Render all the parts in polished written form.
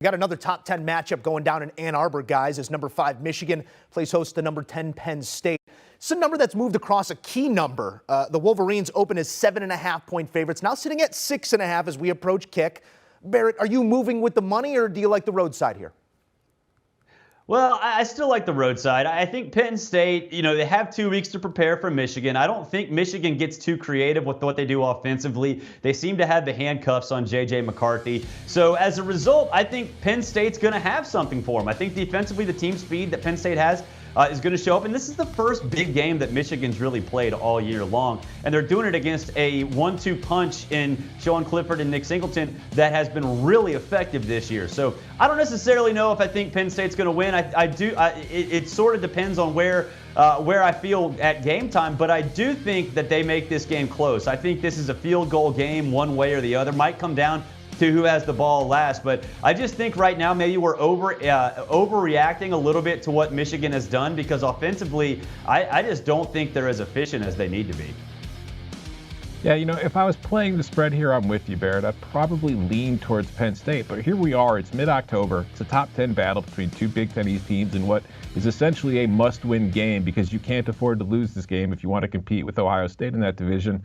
We got another top 10 matchup going down in Ann Arbor, guys, as number 5 Michigan plays host to number 10 Penn State. It's a number that's moved across a key number. The Wolverines open as 7.5-point favorites, now sitting at 6.5 as we approach kick. Barrett, are you moving with the money, or do you like the road side here? Well, I still like the road side. I think Penn State, they have 2 weeks to prepare for Michigan. I don't think Michigan gets too creative with what they do offensively. They seem to have the handcuffs on J.J. McCarthy. So as a result, I think Penn State's going to have something for them. I think defensively, the team speed that Penn State has is going to show up. And this is the first big game that Michigan's really played all year long. And they're doing it against a 1-2 punch in Sean Clifford and Nick Singleton that has been really effective this year. So I don't necessarily know if I think Penn State's going to win. It sort of depends on where I feel at game time, but I do think that they make this game close. I think this is a field goal game one way or the other. Might come down to who has the ball last, but I just think right now maybe we're overreacting a little bit to what Michigan has done, because offensively I just don't think they're as efficient as they need to be. Yeah, if I was playing the spread here, I'm with you, Barrett. I'd probably lean towards Penn State, but here we are. It's mid-October. It's a top 10 battle between 2 Big Ten East teams in what is essentially a must-win game, because you can't afford to lose this game if you want to compete with Ohio State in that division.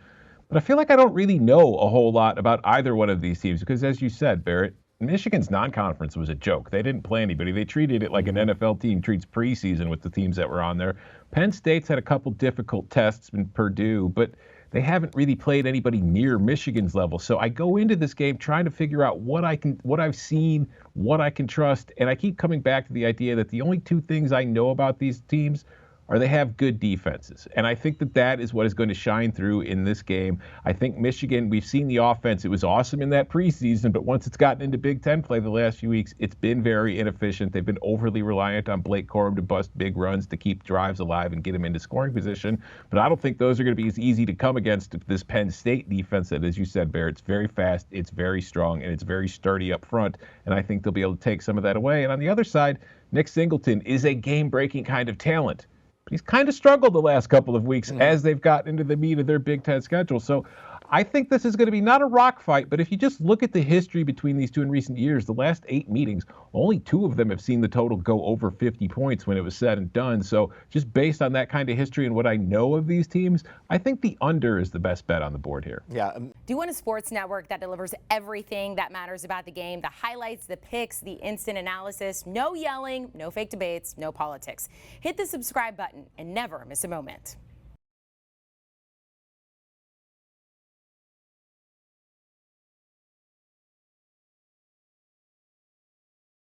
But I feel like I don't really know a whole lot about either one of these teams, because as you said, Barrett, Michigan's non-conference was a joke. They didn't play anybody. They treated it like an NFL team treats preseason with the teams that were on there. Penn State's had a couple difficult tests in Purdue, but they haven't really played anybody near Michigan's level. So I go into this game trying to figure out what I've seen, what I can trust, and I keep coming back to the idea that the only 2 things I know about these teams are they have good defenses. And I think that is what is going to shine through in this game. I think Michigan, we've seen the offense. It was awesome in that preseason, but once it's gotten into Big Ten play the last few weeks, it's been very inefficient. They've been overly reliant on Blake Corum to bust big runs to keep drives alive and get them into scoring position. But I don't think those are going to be as easy to come against this Penn State defense that, as you said, Barrett, it's very fast, it's very strong, and it's very sturdy up front. And I think they'll be able to take some of that away. And on the other side, Nick Singleton is a game-breaking kind of talent. But he's kind of struggled the last couple of weeks as they've gotten into the meat of their Big Ten schedule. So I think this is going to be not a rock fight, but if you just look at the history between these 2 in recent years, the last 8 meetings, only 2 of them have seen the total go over 50 points when it was said and done. So just based on that kind of history and what I know of these teams, I think the under is the best bet on the board here. Yeah. Do you want a sports network that delivers everything that matters about the game? The highlights, the picks, the instant analysis, no yelling, no fake debates, no politics. Hit the subscribe button and never miss a moment.